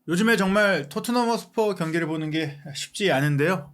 요즘에 정말 토트넘 허스퍼 경기를 보는 게 쉽지 않은데요.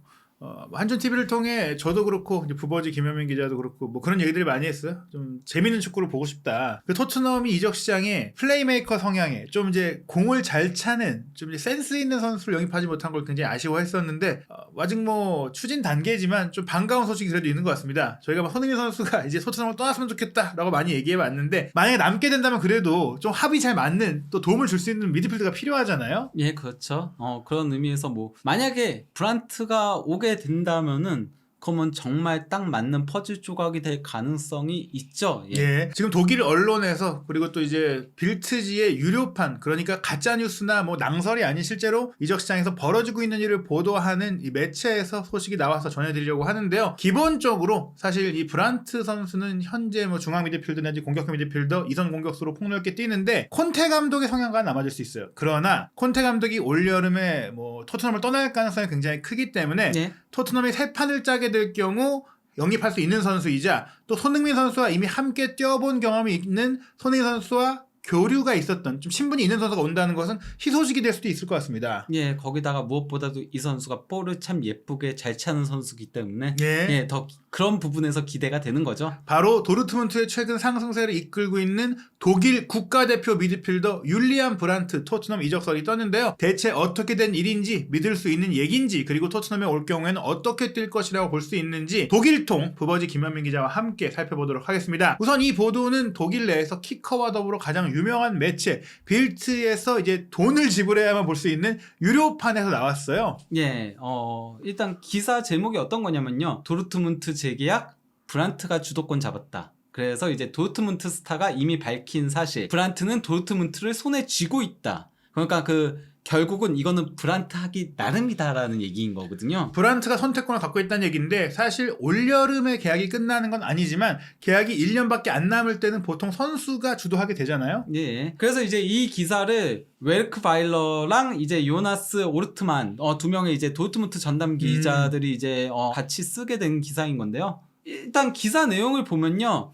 한준 TV를 통해 저도 그렇고 이제 부버지 김현민 기자도 그렇고 뭐 그런 얘기들을 많이 했어요. 좀 재밌는 축구를 보고 싶다. 그 토트넘이 이적 시장에 플레이메이커 성향에 좀 이제 공을 잘 차는 좀 이제 센스 있는 선수를 영입하지 못한 걸 굉장히 아쉬워했었는데 아직 뭐 추진 단계지만 좀 반가운 소식이 그래도 있는 것 같습니다. 저희가 막 손흥민 선수가 이제 토트넘을 떠났으면 좋겠다라고 많이 얘기해봤는데 만약에 남게 된다면 그래도 좀 합이 잘 맞는 또 도움을 줄 수 있는 미드필드가 필요하잖아요. 예, 그렇죠. 그런 의미에서 뭐 만약에 브란트가 오게 된다면은 그러면 정말 딱 맞는 퍼즐 조각이 될 가능성이 있죠. 예. 예. 지금 독일 언론에서 그리고 또 이제 빌트지의 유료판 그러니까 가짜 뉴스나 뭐 낭설이 아닌 실제로 이적 시장에서 벌어지고 있는 일을 보도하는 이 매체에서 소식이 나와서 전해드리려고 하는데요. 기본적으로 사실 이 브란트 선수는 현재 뭐 중앙 미드필더 내지 공격형 미드필더 이선 공격수로 폭넓게 뛰는데 콘테 감독의 성향과 남아질 수 있어요. 그러나 콘테 감독이 올 여름에 뭐 토트넘을 떠날 가능성이 굉장히 크기 때문에 예. 토트넘이 새 판을 짜게 될 경우 영입할 수 있는 선수이자 또 손흥민 선수와 이미 함께 뛰어본 경험이 있는 손흥민 선수와 교류가 있었던 좀 신분이 있는 선수가 온다는 것은 희소식이 될 수도 있을 것 같습니다. 예, 거기다가 무엇보다도 이 선수가 볼을 참 예쁘게 잘 차는 선수기 때문에 예. 더 그런 부분에서 기대가 되는 거죠. 바로 도르트문트의 최근 상승세를 이끌고 있는 독일 국가대표 미드필더 율리안 브란트 토트넘 이적설이 떴는데요. 대체 어떻게 된 일인지 믿을 수 있는 얘기인지 그리고 토트넘에 올 경우에는 어떻게 뛸 것이라고 볼 수 있는지 독일통 부버지 김현민 기자와 함께 살펴보도록 하겠습니다. 우선 이 보도는 독일 내에서 키커와 더불어 가장 유명한 매체 빌트에서 이제 돈을 지불해야만 볼 수 있는 유료판에서 나왔어요. 예, 일단 기사 제목이 어떤 거냐면요. 도르트문트 재계약, 브란트가 주도권 잡았다. 그래서 이제 도르트문트 스타가 이미 밝힌 사실, 브란트는 도르트문트를 손에 쥐고 있다. 그러니까 결국은 이거는 브란트 하기 나름이다라는 얘기인 거거든요. 브란트가 선택권을 갖고 있다는 얘기인데 사실 올여름에 계약이 끝나는 건 아니지만 계약이 1년밖에 안 남을 때는 보통 선수가 주도하게 되잖아요. 예. 그래서 이제 이 기사를 웰크바일러랑 이제 요나스 오르트만 두 명의 이제 도르트문트 전담 기자들이 이제 같이 쓰게 된 기사인 건데요. 일단 기사 내용을 보면요.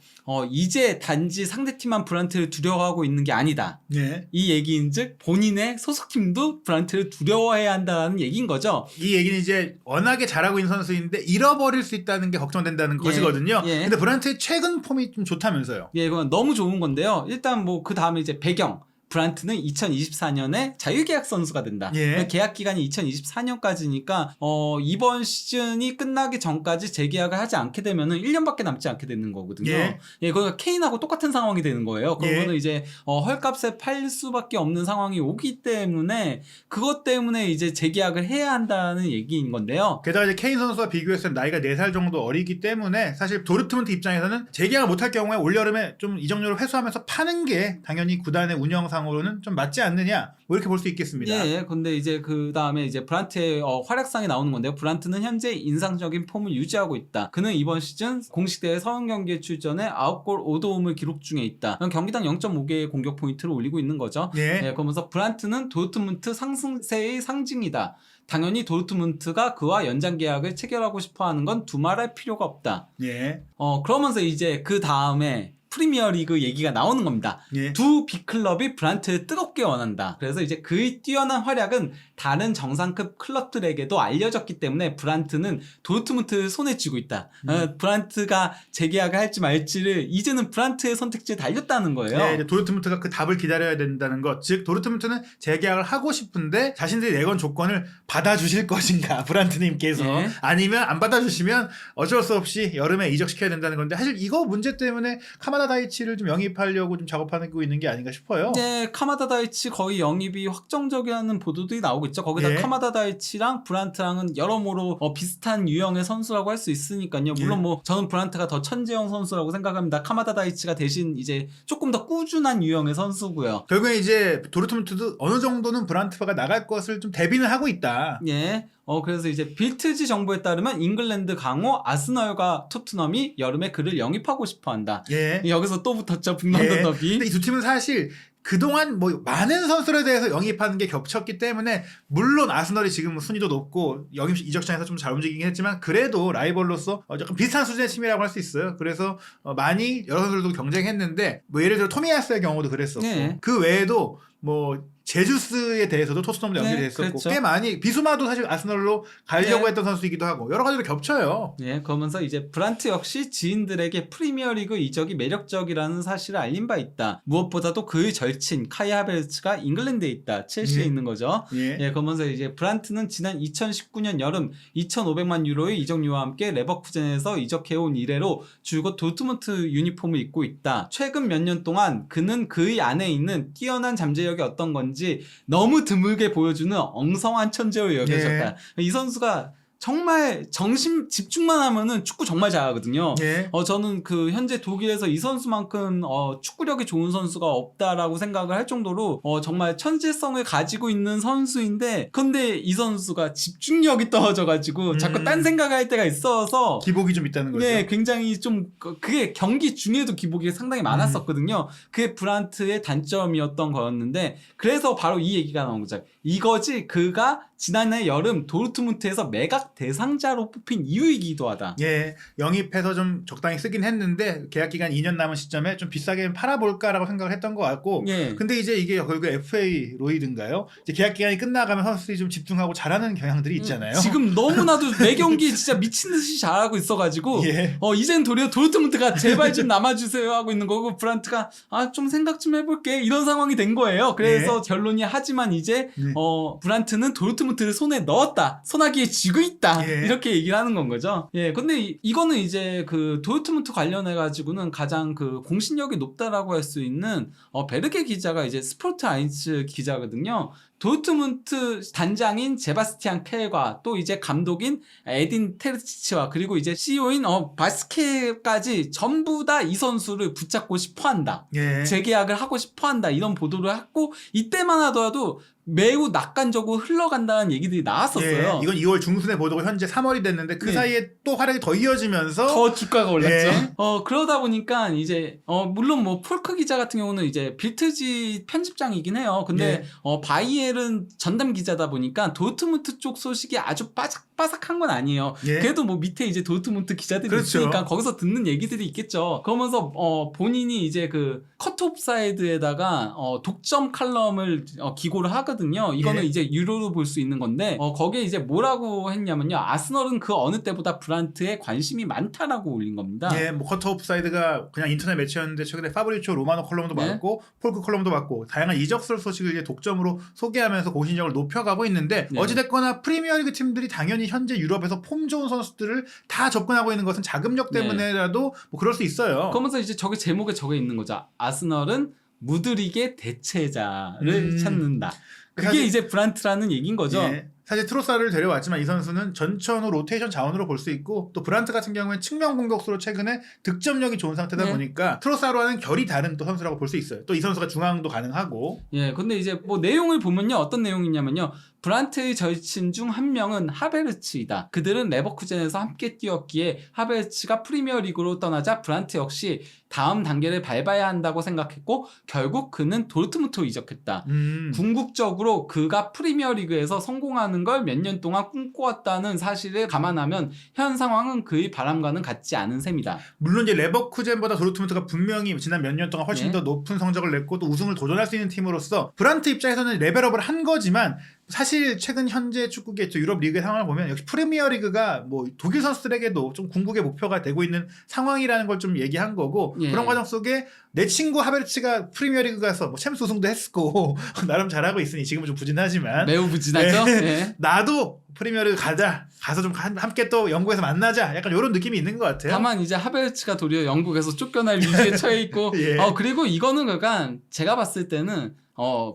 이제 단지 상대팀만 브란트를 두려워하고 있는 게 아니다. 예. 이 얘기인즉 본인의 소속팀도 브란트를 두려워해야 한다는 얘기인 거죠. 이 얘기는 이제 워낙에 잘하고 있는 선수인데 잃어버릴 수 있다는 게 걱정된다는 것이거든요. 예. 근데 브란트의 최근 폼이 좀 좋다면서요. 예, 이건 너무 좋은 건데요. 일단 뭐 그 다음에 이제 배경. 브란트는 2024년에 자유계약 선수가 된다. 예. 계약 기간이 2024년까지니까 이번 시즌이 끝나기 전까지 재계약을 하지 않게 되면은 1년밖에 남지 않게 되는 거거든요. 예. 그러니까 케인하고 똑같은 상황이 되는 거예요. 그러면은 예. 이제 헐값에 팔 수밖에 없는 상황이 오기 때문에 그것 때문에 이제 재계약을 해야 한다는 얘기인 건데요. 게다가 이제 케인 선수와 비교했을 때 나이가 4살 정도 어리기 때문에 사실 도르트문트 입장에서는 재계약을 못할 경우에 올여름에 좀 이적료를 회수하면서 파는 게 당연히 구단의 운영상 으로는 좀 맞지 않느냐 뭐 이렇게 볼 수 있겠습니다. 예, 근데 이제 그 다음에 이제 브란트의 활약상이 나오는 건데요. 브란트는 현재 인상적인 폼을 유지하고 있다. 그는 이번 시즌 공식 대회 서울 경기에 출전해 9골 5도움을 기록 중에 있다. 경기당 0.5개의 공격 포인트를 올리고 있는 거죠. 예. 그러면서 브란트는 도르트문트 상승세의 상징이다. 당연히 도르트문트가 그와 연장 계약을 체결하고 싶어하는 건 두말할 필요가 없다. 예. 그러면서 이제 그 다음에 프리미어리그 얘기가 나오는 겁니다. 예. 두 빅클럽이 브란트를 뜨겁게 원한다. 그래서 이제 그의 뛰어난 활약은 다른 정상급 클럽들에게도 알려졌기 때문에 브란트는 도르트문트를 손에 쥐고 있다. 브란트가 재계약을 할지 말지를 이제는 브란트의 선택지에 달렸다는 거예요. 네, 이제 도르트문트가 그 답을 기다려야 된다는 것. 즉 도르트문트는 재계약을 하고 싶은데 자신들이 내건 조건을 받아주실 것인가 브란트님께서 예. 아니면 안 받아주시면 어쩔 수 없이 여름에 이적시켜야 된다는 건데 사실 이거 문제 때문에 카마다 다이치를 좀 영입하려고 좀 작업하고 있는 게 아닌가 싶어요. 네, 카마다 다이치 거의 영입이 확정적이라는 보도들이 나오고 있죠. 거기다 예. 카마다 다이치랑 브란트랑은 여러모로 비슷한 유형의 선수라고 할 수 있으니까요. 물론 예. 뭐 저는 브란트가 더 천재형 선수라고 생각합니다. 카마다 다이치가 대신 이제 조금 더 꾸준한 유형의 선수고요. 결국에 이제 도르트문트도 어느 정도는 브란트가 나갈 것을 좀 대비는 하고 있다. 예. 그래서 이제 빌트지 정보에 따르면 잉글랜드 강호 아스널과 토트넘이 여름에 그를 영입하고 싶어 한다. 예. 여기서 또 붙었죠. 북런던 예. 더비. 근데 이 두 팀은 사실 그동안 뭐 많은 선수들에 대해서 영입하는 게 겹쳤기 때문에 물론 아스널이 지금 순위도 높고 영입 이적 시장에서 좀 잘 움직이긴 했지만 그래도 라이벌로서 약간 비슷한 수준의 팀이라고 할 수 있어요. 그래서 많이 여러 선수들도 경쟁했는데 뭐 예를 들어 토미야스의 경우도 그랬었고 예. 그 외에도 뭐 제주스에 대해서도 토트넘도 연결이 네, 됐었고 그렇죠. 꽤 많이 비수마도 사실 아스널로 가려고 네. 했던 선수이기도 하고 여러 가지로 겹쳐요. 예, 그러면서 이제 브란트 역시 지인들에게 프리미어리그 이적이 매력적이라는 사실을 알린 바 있다. 무엇보다도 그의 절친 카이 하베르츠가 잉글랜드에 있다. 첼시에 예. 있는 거죠. 예. 예, 그러면서 이제 브란트는 지난 2019년 여름 2,500만 유로의 이적료와 함께 레버쿠젠에서 이적해온 이래로 줄곧 도트문트 유니폼을 입고 있다. 최근 몇 년 동안 그는 그의 안에 있는 뛰어난 잠재력이 어떤 건지 너무 드물게 보여주는 엉성한 천재로 여겨졌다. 이 선수가 정말 집중만 하면은 축구 정말 잘하거든요. 예. 저는 그 현재 독일에서 이 선수만큼 축구력이 좋은 선수가 없다라고 생각을 할 정도로 정말 천재성을 가지고 있는 선수인데, 근데 이 선수가 집중력이 떨어져가지고 자꾸 딴 생각을 할 때가 있어서 기복이 좀 있다는 거죠. 네, 굉장히 좀 그게 경기 중에도 기복이 상당히 많았었거든요. 그게 브란트의 단점이었던 거였는데, 그래서 바로 이 얘기가 나온 거죠. 이거지 그가 지난해 여름 도르트문트에서 매각 대상자로 뽑힌 이유이기도 하다. 예, 영입해서 좀 적당히 쓰긴 했는데 계약 기간 2년 남은 시점에 좀 비싸게 팔아볼까라고 생각을 했던 것 같고, 예. 근데 이제 이게 결국 FA 로이드인가요? 이제 계약 기간이 끝나가면 선수들이 좀 집중하고 잘하는 경향들이 있잖아요. 지금 너무나도 매 경기 진짜 미친 듯이 잘하고 있어가지고 예. 이젠 도리어 도르트문트가 제발 좀 남아주세요 하고 있는 거고, 브란트가 좀 생각 좀 해볼게 이런 상황이 된 거예요. 그래서 결론이 하지만 이제 브란트는 도르트문트를 손에 넣었다, 소나기에 쥐고 있다, 이렇게 얘기를 하는 건 거죠. 예, 근데 이거는 이제 그 도르트문트 관련해 가지고는 가장 그 공신력이 높다라고 할 수 있는 베르게 기자가 이제 스포트 아인츠 기자거든요. 도르트문트 단장인 제바스티안 켈과 또 이제 감독인 에딘 테르치치와 그리고 이제 CEO인 바스케까지 전부 다 이 선수를 붙잡고 싶어한다, 예. 재계약을 하고 싶어한다, 이런 보도를 했고, 이때만 하더라도 매우 낙관적으로 흘러간다는 얘기들이 나왔었어요. 예, 이건 2월 중순에 보도고 현재 3월이 됐는데 그 네. 사이에 또 활약이 더 이어지면서 더 주가가 올랐죠. 예. 그러다 보니까 이제 물론 뭐 폴크 기자 같은 경우는 이제 빌트지 편집장이긴 해요. 근데 바이엘은 전담 기자다 보니까 도르트문트 쪽 소식이 아주 바삭바삭한 건 아니에요. 예. 그래도 뭐 밑에 이제 도르트문트 기자들이 그렇죠. 있으니까 거기서 듣는 얘기들이 있겠죠. 그러면서 본인이 이제 그 컷오프 사이드에다가 독점 칼럼을 기고를 하거든요. 이거는 예. 이제 유료로 볼 수 있는 건데 거기에 이제 뭐라고 했냐면요, 아스널은 그 어느 때보다 브란트에 관심이 많다라고 올린 겁니다. 예, 뭐 커터 오프사이드가 그냥 인터넷 매체였는데 최근에 파브리치오 로마노 컬럼도 네. 받고 폴크 컬럼도 받고 다양한 이적설 소식을 이제 독점으로 소개하면서 공신력을 높여가고 있는데 네. 어찌됐거나 프리미어리그 팀들이 당연히 현재 유럽에서 폼 좋은 선수들을 다 접근하고 있는 것은 자금력 때문에라도 뭐 그럴 수 있어요. 그러면서 이제 저게 제목에 적혀 있는 거죠. 아스널은 무드릭의 대체자를 찾는다. 그게 사실- 이제 브란트라는 얘기인 거죠. 예. 사실 트로사를 데려왔지만 이 선수는 전천후 로테이션 자원으로 볼 수 있고, 또 브란트 같은 경우에는 측면 공격수로 최근에 득점력이 좋은 상태다 네. 보니까 트로사와는 결이 다른 또 선수라고 볼 수 있어요. 또 이 선수가 중앙도 가능하고. 예, 근데 이제 뭐 내용을 보면요, 어떤 내용이냐면요, 브란트의 절친 중 한 명은 하베르츠이다. 그들은 레버쿠젠에서 함께 뛰었기에 하베르츠가 프리미어리그로 떠나자 브란트 역시 다음 단계를 밟아야 한다고 생각했고 결국 그는 도르트문트로 이적했다. 궁극적으로 그가 프리미어리그에서 성공하는 걸 몇 년 동안 꿈꿔왔다는 사실을 감안하면 현 상황은 그의 바람과는 같지 않은 셈이다. 물론 이제 레버쿠젠보다 도르트문트가 분명히 지난 몇 년 동안 훨씬 네. 더 높은 성적을 냈고 또 우승을 도전할 수 있는 팀으로서 브란트 입장에서는 레벨업을 한 거지만, 사실 최근 현재 축구계 유럽 리그의 상황을 보면 역시 프리미어리그가 뭐 독일 선수들에게도 좀 궁극의 목표가 되고 있는 상황이라는 걸 좀 얘기한 거고, 예. 그런 과정 속에 내 친구 하베르츠가 프리미어리그 가서 뭐 챔스 우승도 했고 나름 잘하고 있으니 지금은 좀 부진하지만 매우 부진하죠. 네. 예. 나도 프리미어리그 가서 좀 함께 또 영국에서 만나자, 약간 이런 느낌이 있는 것 같아요. 다만 이제 하베르츠가 도리어 영국에서 쫓겨날 위기에 처해 있고 예. 그리고 이거는 그러니까 제가 봤을 때는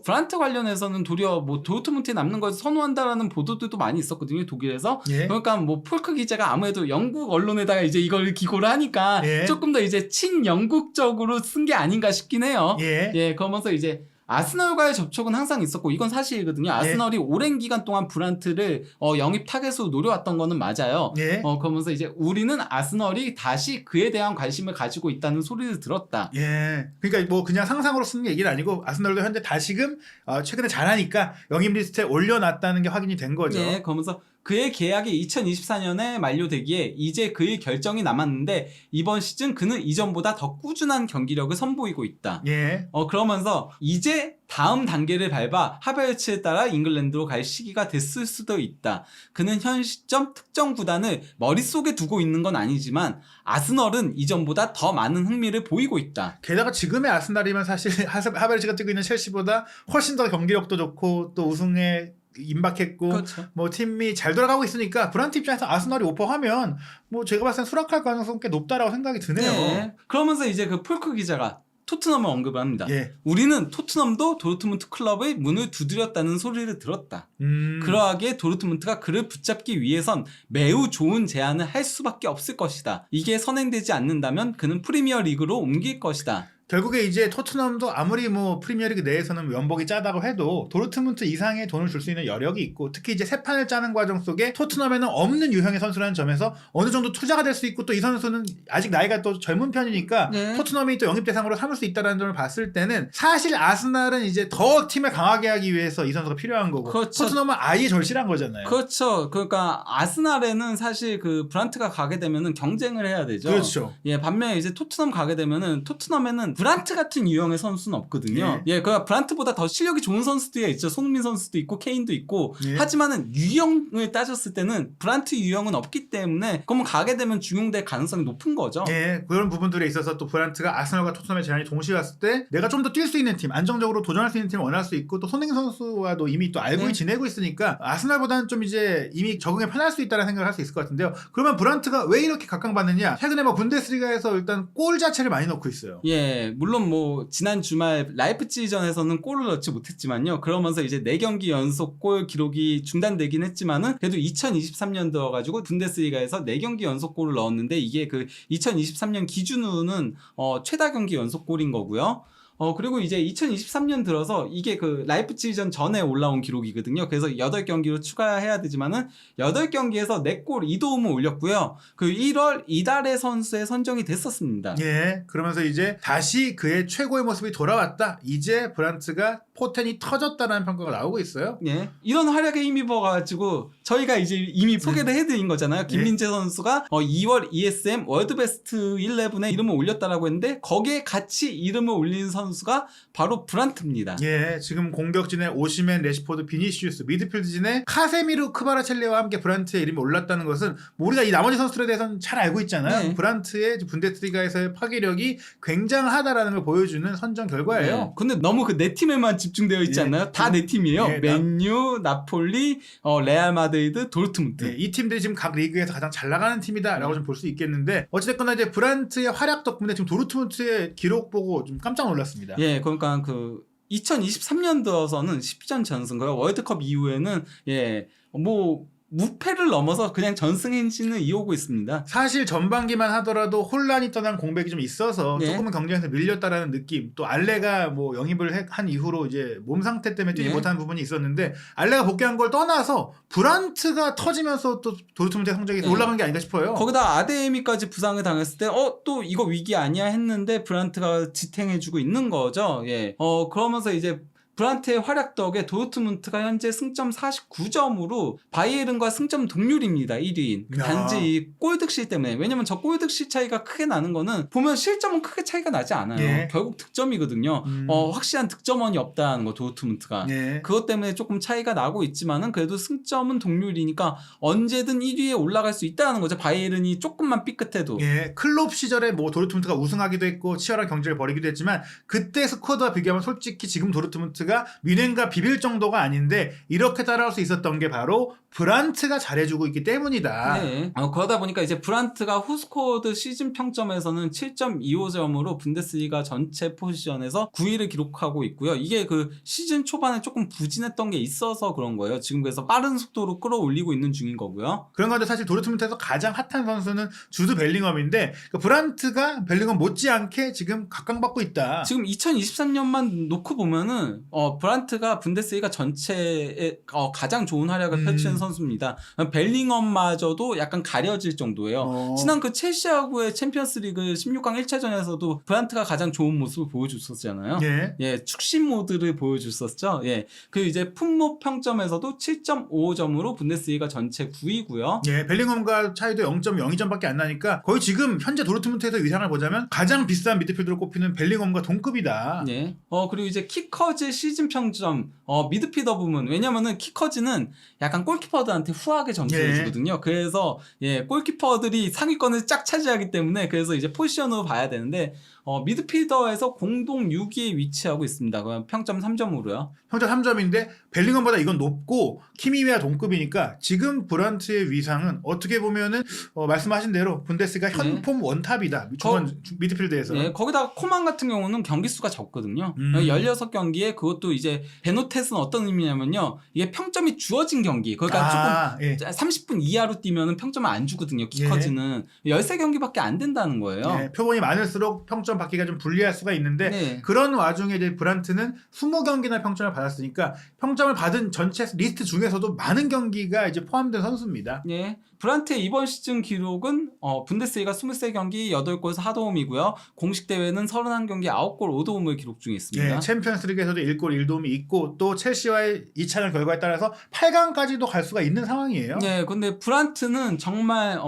브란트 관련해서는 도리어 뭐 도르트문트에 남는 것을 선호한다라는 보도들도 많이 있었거든요, 독일에서. 예. 그러니까 뭐 폴크 기자가 아무래도 영국 언론에다가 이제 이걸 기고를 하니까 예. 조금 더 이제 친영국적으로 쓴 게 아닌가 싶긴 해요. 예. 그러면서 이제 아스널과의 접촉은 항상 있었고 이건 사실이거든요. 아스널이 오랜 기간 동안 브란트를 영입 타겟으로 노려왔던 거는 맞아요. 예. 그러면서 이제 우리는 아스널이 다시 그에 대한 관심을 가지고 있다는 소리를 들었다. 예. 그러니까 뭐 그냥 상상으로 쓰는 얘기는 아니고 아스널도 현재 다시금 최근에 잘하니까 영입 리스트에 올려놨다는 게 확인이 된 거죠. 예, 그러면서 그의 계약이 2024년에 만료되기에 이제 그의 결정이 남았는데 이번 시즌 그는 이전보다 더 꾸준한 경기력을 선보이고 있다. 예. 그러면서 이제 다음 단계를 밟아 하베르츠에 따라 잉글랜드로 갈 시기가 됐을 수도 있다. 그는 현 시점 특정 구단을 머릿속에 두고 있는 건 아니지만 아스널은 이전보다 더 많은 흥미를 보이고 있다. 게다가 지금의 아스날이면 사실 하베르츠가 뛰고 있는 첼시보다 훨씬 더 경기력도 좋고 또 우승에 임박했고 그렇죠. 뭐 팀이 잘 돌아가고 있으니까 브란트 입장에서 아스널이 오퍼하면 뭐 제가 봤을 땐 수락할 가능성 꽤 높다라고 생각이 드네요. 네. 그러면서 이제 그 폴크 기자가 토트넘을 언급을 합니다. 예. 우리는 토트넘도 도르트문트 클럽의 문을 두드렸다는 소리를 들었다. 그러하기에 도르트문트가 그를 붙잡기 위해선 매우 좋은 제안을 할 수밖에 없을 것이다. 이게 선행되지 않는다면 그는 프리미어 리그로 옮길 것이다. 결국에 이제 토트넘도 아무리 뭐 프리미어리그 내에서는 연봉이 짜다고 해도 도르트문트 이상의 돈을 줄 수 있는 여력이 있고 특히 이제 새 판을 짜는 과정 속에 토트넘에는 없는 유형의 선수라는 점에서 어느 정도 투자가 될 수 있고 또 이 선수는 아직 나이가 또 젊은 편이니까 네. 토트넘이 또 영입 대상으로 삼을 수 있다는 점을 봤을 때는 사실 아스날은 이제 더 팀을 강하게 하기 위해서 이 선수가 필요한 거고 그렇죠. 토트넘은 아예 절실한 거잖아요. 그렇죠. 그러니까 아스날에는 사실 그 브란트가 가게 되면은 경쟁을 해야 되죠. 그렇죠. 예, 반면에 이제 토트넘 가게 되면은 토트넘에는 브란트 같은 유형의 선수는 없거든요. 예, 그 브란트보다 더 실력이 좋은 선수들이 있죠. 손흥민 선수도 있고 케인도 있고. 예. 하지만은 유형을 따졌을 때는 브란트 유형은 없기 때문에 그러면 가게 되면 중용될 가능성이 높은 거죠. 예, 그런 부분들에 있어서 또 브란트가 아스널과 토트넘의 제안이 동시에 왔을 때 내가 좀 더 뛸 수 있는 팀, 안정적으로 도전할 수 있는 팀을 원할 수 있고 또 손흥민 선수와도 이미 또 알고 네. 지내고 있으니까 아스널보다는 좀 이제 이미 적응에 편할 수 있다는 생각을 할 수 있을 것 같은데요. 그러면 브란트가 왜 이렇게 각광받느냐? 최근에 뭐 분데스리가에서 일단 골 자체를 많이 넣고 있어요. 예, 물론 뭐 지난 주말 라이프치히전에서는 골을 넣지 못했지만요. 그러면서 이제 4경기 연속 골 기록이 중단되긴 했지만은 그래도 2023년 들어가지고 분데스리가에서 4경기 연속 골을 넣었는데 이게 그 2023년 기준으로는 최다 경기 연속 골인 거고요. 그리고 이제 2023년 들어서 이게 그 라이프치히전 전에 올라온 기록이거든요. 그래서 8경기로 추가해야 되지만은 8경기에서 4골 2도움을 올렸고요. 그 1월 이달의 선수에 선정이 됐었습니다. 예, 그러면서 이제 다시 그의 최고의 모습이 돌아왔다. 이제 브란트가 포텐이 터졌다라는 평가가 나오고 있어요. 예. 이런 활약에 힘입어가지고 저희가 이제 이미 소개를 해드린 거잖아요. 김민재 선수가 2월 ESM 월드베스트 11에 이름을 올렸다라고 했는데 거기에 같이 이름을 올린 선수가 바로 브란트입니다. 예, 지금 공격진에 오시멘, 레시포드, 비니시우스, 미드필드진에 카세미르, 크바라첼레와 함께 브란트의 이름이 올랐다는 것은 뭐 우리가 이 나머지 선수들에 대해서는 잘 알고 있잖아요. 네. 브란트의 분데스리가에서의 파괴력이 굉장하다라는 걸 보여주는 선정 결과예요. 네. 근데 너무 그 네 팀에만 집중되어 있지 예. 않나요? 다 네 팀이에요. 예, 맨유, 나폴리, 레알 마드리드, 도르트문트. 네, 이 팀들이 지금 각 리그에서 가장 잘 나가는 팀이다라고 좀 볼 수 있겠는데 어찌됐거나 이제 브란트의 활약 덕분에 지금 도르트문트의 기록 보고 좀 깜짝 놀랐습니다. 예, 그러니까 그 2023년 들어서는 10전 전승과 월드컵 이후에는 뭐 무패를 넘어서 그냥 전승 행진을 이어오고 있습니다. 사실 전반기만 하더라도 혼란이 떠난 공백이 좀 있어서 네. 조금은 경쟁에서 밀렸다라는 느낌. 또 알레가 뭐 영입을 한 이후로 이제 몸 상태 때문에 뛰지 네. 못하는 부분이 있었는데 알레가 복귀한 걸 떠나서 브란트가 터지면서 또 도르트문트의 성적이 네. 올라간 게 아닌가 싶어요. 거기다 아데미까지 부상을 당했을 때 또 이거 위기 아니야 했는데 브란트가 지탱해주고 있는 거죠. 예. 그러면서 이제 브란트의 활약 덕에 도르트문트가 현재 승점 49점으로 바이에른과 승점 동률입니다. 1위인. 야. 단지 이 골득실 때문에. 왜냐면 저 골득실 차이가 크게 나는 거는 보면 실점은 크게 차이가 나지 않아요. 예. 결국 득점이거든요. 확실한 득점원이 없다는 거 도르트문트가. 예. 그것 때문에 조금 차이가 나고 있지만은 그래도 승점은 동률이니까 언제든 1위에 올라갈 수 있다는 거죠. 바이에른이 조금만 삐끗해도. 예, 클롭 시절에 뭐 도르트문트가 우승하기도 했고 치열한 경쟁을 벌이기도 했지만 그때 스쿼드와 비교하면 솔직히 지금 도르트문트가 뮌헨과 비빌 정도가 아닌데 이렇게 따라올 수 있었던 게 바로 브란트가 잘해주고 있기 때문이다. 네. 그러다 보니까 이제 브란트가 후스코어드 시즌 평점에서는 7.25점으로 분데스리가 전체 포지션에서 9위를 기록하고 있고요. 이게 그 시즌 초반에 조금 부진했던 게 있어서 그런 거예요. 지금 그래서 빠른 속도로 끌어올리고 있는 중인 거고요. 그런 가운데 사실 도르트문트에서 가장 핫한 선수는 주드 벨링엄인데 그 브란트가 벨링엄 못지않게 지금 각광받고 있다. 지금 2023년만 놓고 보면은 브란트가 분데스리가 전체에 가장 좋은 활약을 펼치는 선수입니다. 벨링엄마저도 약간 가려질 정도예요. 지난 그 첼시하고의 챔피언스리그 16강 1차전에서도 브란트가 가장 좋은 모습을 보여줬었잖아요. 예. 축신 모드를 보여줬었죠. 예. 그 이제 품목 평점에서도 7.55점으로 분데스리가 전체 9위고요. 예, 벨링엄과 차이도 0.02점밖에 안 나니까 거의 지금 현재 도르트문트에서 위상을 보자면 가장 비싼 미드필더로 꼽히는 벨링엄과 동급이다. 예. 그리고 이제 키커즈 시즌 평점, 미드필더 부문. 왜냐면은 키커즈는 약간 골키퍼들한테 후하게 점수를 예. 주거든요. 그래서 골키퍼들이 상위권을 쫙 차지하기 때문에 그래서 이제 포지션으로 봐야 되는데 미드필더에서 공동 6위에 위치하고 있습니다. 그럼 평점 3점으로요. 평점 3점인데 벨링엄보다 이건 높고 키미웨아 동급이니까 지금 브란트의 위상은 어떻게 보면은 말씀하신 대로 분데스가 현폼 원탑이다. 중원 미드필드에서. 네, 거기다가 코만 같은 경우는 경기 수가 적거든요. 16경기에 그것도 이제 베노텟은 어떤 의미냐면요. 이게 평점이 주어진 경기. 그러니까 조금 30분 이하로 뛰면은 평점을 안 주거든요. 키커즈는 13경기밖에 안 된다는 거예요. 표본이 많을수록 평점 받기가 좀 불리할 수가 있는데 그런 와중에 이제 브란트는 20경기나 평점을 받았으니까 평점을 받은 전체 리스트 중에서도 많은 경기가 이제 포함된 선수입니다. 네. 브란트의 이번 시즌 기록은 분데스리가 23경기 8골 4도움이고요. 공식 대회는 31경기 9골 5도움을 기록 중에 있습니다. 챔피언스리그에서도 1골 1도움이 있고 또 첼시와의 2차전 결과에 따라서 8강까지도 갈 수가 있는 상황이에요. 네, 근데 브란트는 정말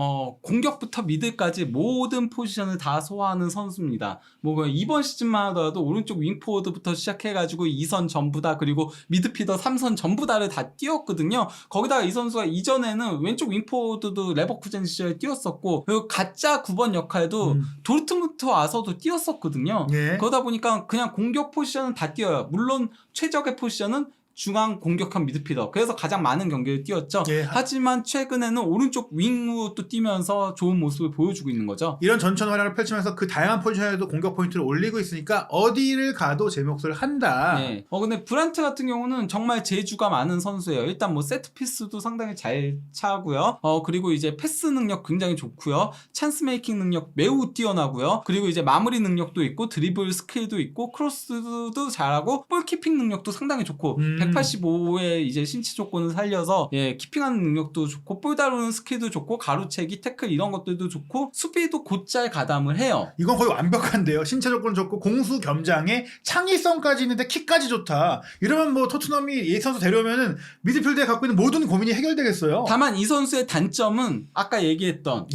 공격부터 미드까지 모든 포지션을 다 소화하는 선수입니다. 뭐 이번 시즌만 하더라도 오른쪽 윙포워드부터 시작해가지고 2선 전부 다 그리고 미드필더 3선 전부 다를 다 뛰었거든요. 거기다가 이 선수가 이전에는 왼쪽 윙포워드 도 레버쿠젠 시절에 뛰었었고 그리고 가짜 9번 역할도 도르트문트 와서도 뛰었었거든요. 그러다 보니까 그냥 공격 포지션은 다 뛰어요. 물론 최적의 포지션은 중앙 공격형 미드필더. 그래서 가장 많은 경기를 뛰었죠. 하지만 최근에는 오른쪽 윙으로 또 뛰면서 좋은 모습을 보여주고 있는 거죠. 이런 전천 활약을 펼치면서 그 다양한 포지션에도 공격 포인트를 올리고 있으니까 어디를 가도 제 몫을 한다. 근데 브란트 같은 경우는 정말 재주가 많은 선수예요. 일단 뭐 세트피스도 상당히 잘 차고요. 그리고 이제 패스 능력 굉장히 좋고요. 찬스 메이킹 능력 매우 뛰어나고요. 그리고 이제 마무리 능력도 있고 드리블 스킬도 있고 크로스도 잘하고 볼키핑 능력도 상당히 좋고 185의 이제 신체 조건을 살려서 키핑하는 능력도 좋고 볼 다루는 스킬도 좋고 가로채기 태클 이런 것들도 좋고 수비도 곧잘 가담을 해요. 이건 거의 완벽한데요. 신체 조건 좋고 공수 겸장에 창의성까지 있는데 킥까지 좋다. 이러면 뭐 토트넘이 이 선수 데려오면은 미드필드에 갖고 있는 모든 고민이 해결되겠어요. 다만 이 선수의 단점은 아까 얘기했던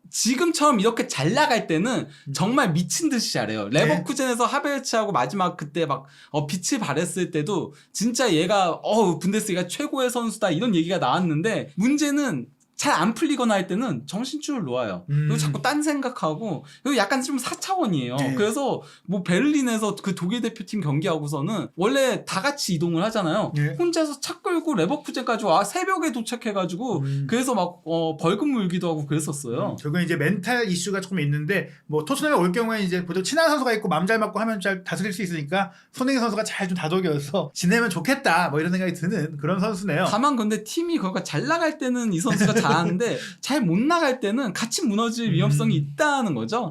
지금처럼 이렇게 잘 나갈 때는 정말 미친 듯이 잘해요. 레버쿠젠에서 하베르츠하고 마지막 그때 막 빛을 발했을 때도 진짜 얘가 분데스리가 최고의 선수다 이런 얘기가 나왔는데 문제는 잘 안 풀리거나 할 때는 정신줄을 놓아요. 그리고 자꾸 딴 생각하고 그리고 약간 좀 4차원이에요. 그래서 뭐 베를린에서 그 독일 대표팀 경기하고서는 원래 다 같이 이동을 하잖아요. 혼자서 차 끌고 레버쿠젠까지 새벽에 도착해가지고 그래서 막 벌금 물기도 하고 그랬었어요. 결국은 이제 멘탈 이슈가 조금 있는데 뭐 토트넘에 올 경우에 이제 보통 친한 선수가 있고 맘 잘 맞고 하면 잘 다스릴 수 있으니까 손흥민 선수가 잘 좀 다독여서 지내면 좋겠다 뭐 이런 생각이 드는 그런 선수네요. 다만 근데 팀이 그러니까 잘 나갈 때는 이 선수가 잘하는데 잘 못 나갈 때는 같이 무너질 위험성이 있다는 거죠.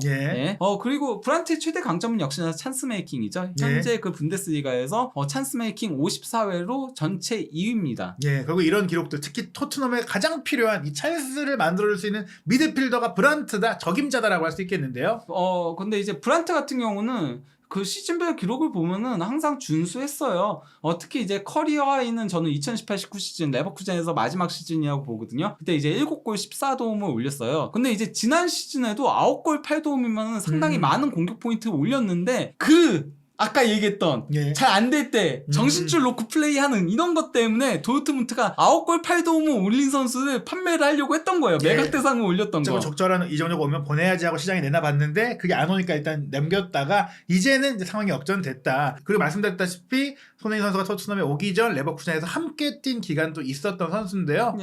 그리고 브란트의 최대 강점은 역시나 찬스 메이킹이죠. 현재 그 분데스리가에서 찬스 메이킹 54회로 전체 2위입니다. 그리고 이런 기록들 특히 토트넘에 가장 필요한 이 찬스를 만들어줄 수 있는 미드필더가 브란트다, 적임자다라고 할 수 있겠는데요. 근데 이제 브란트 같은 경우는 그 시즌별 기록을 보면은 항상 준수했어요. 특히 이제 커리어 하이는 저는 2018-19 시즌 레버쿠젠에서 마지막 시즌이라고 보거든요. 그때 이제 7골 14도움을 올렸어요. 근데 이제 지난 시즌에도 9골 8도움이면 상당히 많은 공격 포인트를 올렸는데 아까 얘기했던 잘 안 될 때 정신줄 놓고 플레이하는 이런 것 때문에 도르트문트가 9골 8도움을 올린 선수를 판매를 하려고 했던 거예요. 매각 대상을 올렸던 거. 적절한 이적료가 오면 보내야지 하고 시장에 내놔봤는데 그게 안 오니까 일단 남겼다가 이제는 이제 상황이 역전됐다. 그리고 말씀드렸다시피 손흥민 선수가 토트넘에 오기 전 레버쿠젠에서 함께 뛴 기간도 있었던 선수인데요.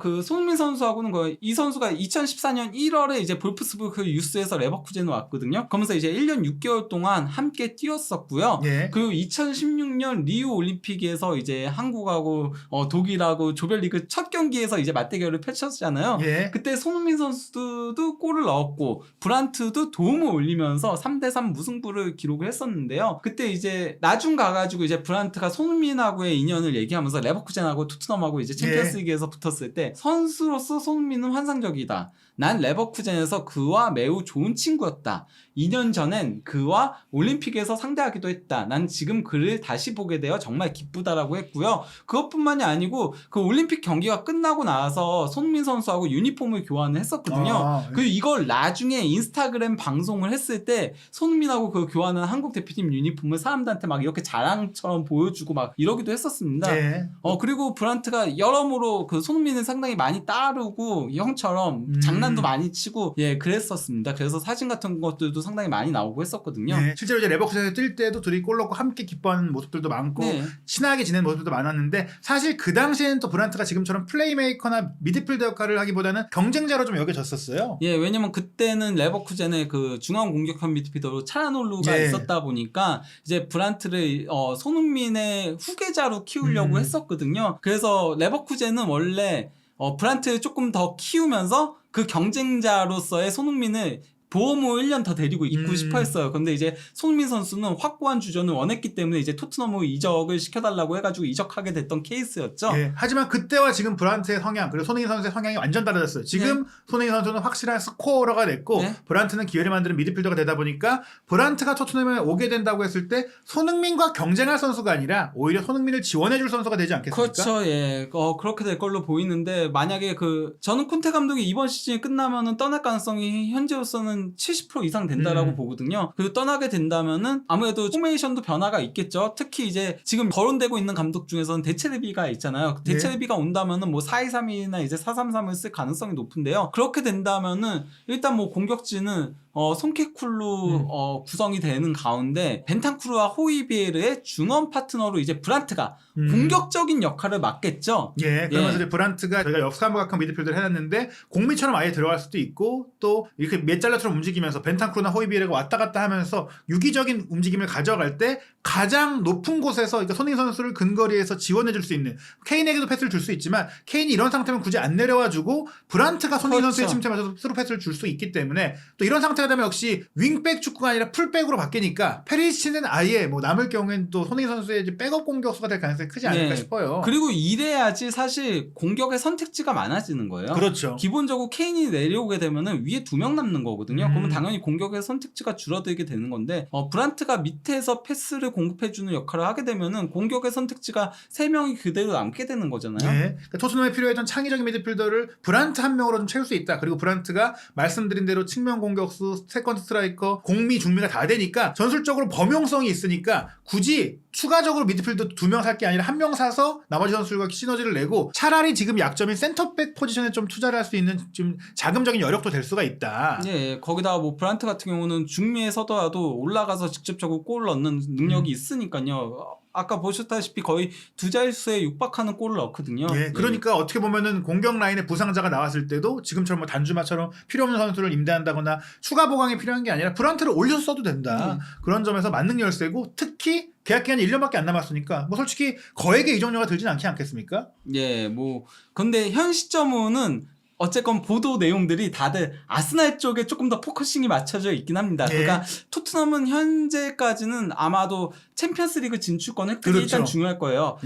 그 손흥민 선수하고는 이 선수가 2014년 1월에 이제 볼프스부르크 유스에서 레버쿠젠을 왔거든요. 그러면서 이제 1년 6개월 동안 함께 뛰었었고요. 예. 그리고 2016년 리우 올림픽에서 이제 한국하고 독일하고 조별리그 첫 경기에서 이제 맞대결을 펼쳤잖아요. 예. 그때 손흥민 선수도 골을 넣었고 브란트도 도움을 올리면서 3대3 무승부를 기록을 했었는데요. 그때 이제 나중 가가지고 이제 브란트가 손흥민하고의 인연을 얘기하면서 레버쿠젠하고 토트넘하고 이제 챔피언스리그에서 붙었을 때 선수로서 손흥민은 환상적이다. 난 레버쿠젠에서 그와 매우 좋은 친구였다. 2년 전엔 그와 올림픽에서 상대하기도 했다. 난 지금 그를 다시 보게 되어 정말 기쁘다라고 했고요. 그것뿐만이 아니고 그 올림픽 경기가 끝나고 나서 손흥민 선수하고 유니폼을 교환을 했었거든요. 그리고 이걸 나중에 인스타그램 방송을 했을 때 손흥민하고 그 교환한 한국 대표팀 유니폼을 사람들한테 막 이렇게 자랑처럼 보여주고 막 이러기도 했었습니다. 예. 그리고 브란트가 여러모로 그 손흥민을 상당히 많이 따르고 형처럼 장난도 많이 치고 그랬었습니다. 그래서 사진 같은 것들도 상당히 많이 나오고 했었거든요. 네, 실제로 이제 레버쿠젠에서 뛸 때도 둘이 골 넣고 함께 기뻐하는 모습들도 많고 네. 친하게 지내는 모습들도 많았는데 사실 그 당시에는 또 브란트가 지금처럼 플레이메이커나 미드필더 역할을 하기보다는 경쟁자로 좀 여겨졌었어요. 왜냐면 그때는 레버쿠젠에 그 중앙 공격형 미드필더로 차라놀루가 있었다 보니까 이제 브란트를 손흥민의 후계자로 키우려고 했었거든요. 그래서 레버쿠젠은 원래 브란트를 조금 더 키우면서 그 경쟁자로서의 손흥민을 보험을 1년 더 데리고 있고 싶어 했어요. 근데 이제 손흥민 선수는 확고한 주전을 원했기 때문에 이제 토트넘으로 이적을 시켜달라고 해가지고 이적하게 됐던 케이스였죠. 예, 하지만 그때와 지금 브란트의 성향 그리고 손흥민 선수의 성향이 완전 달라졌어요. 지금 손흥민 선수는 확실한 스코어러가 됐고 브란트는 기회를 만드는 미드필더가 되다 보니까 브란트가 토트넘에 오게 된다고 했을 때 손흥민과 경쟁할 선수가 아니라 오히려 손흥민을 지원해줄 선수가 되지 않겠습니까? 그렇죠. 그렇게 될 걸로 보이는데 만약에 저는 콘테 감독이 이번 시즌이 끝나면은 떠날 가능성이 현재로서는 70% 이상 된다라고 보거든요. 그리고 떠나게 된다면은 아무래도 포메이션도 변화가 있겠죠. 특히 이제 지금 거론되고 있는 감독 중에서는 데체르비가 있잖아요. 데체르비가 온다면은 뭐 4-2-3-1이나 이제 4-3-3을 쓸 가능성이 높은데요. 그렇게 된다면은 일단 뭐 공격진은 손케쿨로 구성이 되는 가운데 벤탄쿠르와 호이비에르의 중원 파트너로 이제 브란트가 공격적인 역할을 맡겠죠. 그러면서 이제 브란트가 저희가 역삼각형 미드필더를 해놨는데 공미처럼 아예 들어갈 수도 있고 또 이렇게 메잘라처럼 움직이면서 벤탄쿠르나 호이비에르가 왔다 갔다 하면서 유기적인 움직임을 가져갈 때 가장 높은 곳에서 그러니까 손흥민 선수를 근거리에서 지원해줄 수 있는 케인에게도 패스를 줄 수 있지만 케인이 이런 상태면 굳이 안 내려와주고 브란트가 손흥민 선수의 침체에 맞춰서 스루 패스를 줄 수 있기 때문에 또 이런 상태가 되면 역시 윙백 축구가 아니라 풀백으로 바뀌니까 페리시치는 아예 뭐 남을 경우에는 또 손흥민 선수의 이제 백업 공격수가 될 가능성이 크지 않을까 싶어요. 그리고 이래야지 사실 공격의 선택지가 많아지는 거예요. 그렇죠. 기본적으로 케인이 내려오게 되면은 위에 2명 남는 거거든요. 그러면 당연히 공격의 선택지가 줄어들게 되는 건데 브란트가 밑에서 패스를 공급해주는 역할을 하게 되면은 공격의 선택지가 3명이 그대로 남게 되는 거잖아요. 그러니까 토트넘에 필요했던 창의적인 미드필더를 브란트 한 명으로 좀 채울 수 있다. 그리고 브란트가 말씀드린 대로 측면 공격수, 세컨드 스트라이커, 공미, 중미가 다 되니까 전술적으로 범용성이 있으니까 굳이 추가적으로 미드필더 2명 살 게 아니라 1명 사서 나머지 선수들과 시너지를 내고 차라리 지금 약점인 센터백 포지션에 좀 투자를 할 수 있는 좀 자금적인 여력도 될 수가 있다. 거기다가 뭐 브란트 같은 경우는 중미에 서더라도 올라가서 직접적으로 골을 넣는 능력이 있으니까요. 아까 보셨다시피 거의 2자릿수에 육박하는 골을 넣거든요. 그러니까 어떻게 보면은 공격 라인에 부상자가 나왔을 때도 지금처럼 뭐 단주마처럼 필요 없는 선수를 임대한다거나 추가 보강이 필요한 게 아니라 브란트를 올려서 써도 된다. 그런 점에서 만능 열쇠고 특히 계약 기간이 1년밖에 안 남았으니까 뭐 솔직히 거액의 이적료가 들진 않지 않겠습니까? 근데 현 시점은 어쨌건 보도 내용들이 다들 아스날 쪽에 조금 더 포커싱이 맞춰져 있긴 합니다. 그러니까 토트넘은 현재까지는 아마도 챔피언스리그 진출권 획득이 일단 중요할 거예요.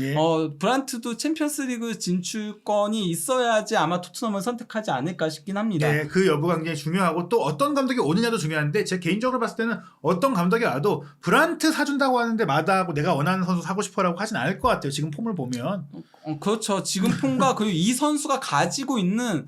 브란트도 챔피언스리그 진출권이 있어야지 아마 토트넘을 선택하지 않을까 싶긴 합니다. 그 여부가 굉장히 중요하고 또 어떤 감독이 오느냐도 중요한데 제 개인적으로 봤을 때는 어떤 감독이 와도 브란트 사준다고 하는데 마다하고 내가 원하는 선수 사고 싶어라고 하진 않을 것 같아요. 지금 폼을 보면. 그렇죠. 지금 폼과 그리고 이 선수가 가지고 있는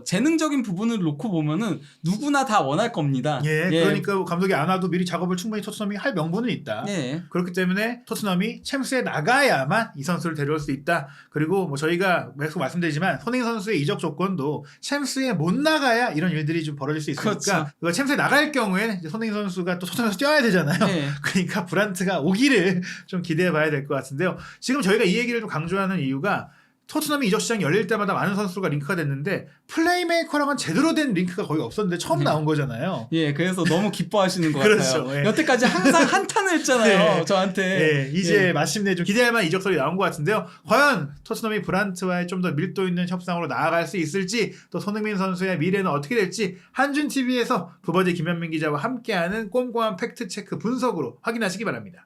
재능적인 부분을 놓고 보면은 누구나 다 원할 겁니다. 그러니까 감독이 안 와도 미리 작업을 충분히 토트넘이 할 명분은 있다. 그렇기 때문에 토트넘이 챔스에 나가야만 이 선수를 데려올 수 있다. 그리고 뭐 저희가 계속 말씀드리지만 손흥민 선수의 이적 조건도 챔스에 못 나가야 이런 일들이 좀 벌어질 수 있으니까 그렇죠. 챔스에 나갈 경우에는 이제 손흥민 선수가 또 토트넘에서 뛰어야 되잖아요. 그러니까 브란트가 오기를 좀 기대해 봐야 될 것 같은데요. 지금 저희가 이 얘기를 좀 강조하는 이유가 토트넘이 이적 시장이 열릴 때마다 많은 선수가 링크가 됐는데 플레이메이커랑은 제대로 된 링크가 거의 없었는데 처음 나온 거잖아요. 예, 그래서 너무 기뻐하시는 것 그렇죠, 같아요. 예. 여태까지 항상 한탄을 했잖아요. 네. 저한테. 예, 이제 예. 마침내 좀 기대할 만한 이적설이 나온 것 같은데요. 과연 토트넘이 브란트와의 좀 더 밀도 있는 협상으로 나아갈 수 있을지, 또 손흥민 선수의 미래는 어떻게 될지 한준TV에서 부버지 김현민 기자와 함께하는 꼼꼼한 팩트체크 분석으로 확인하시기 바랍니다.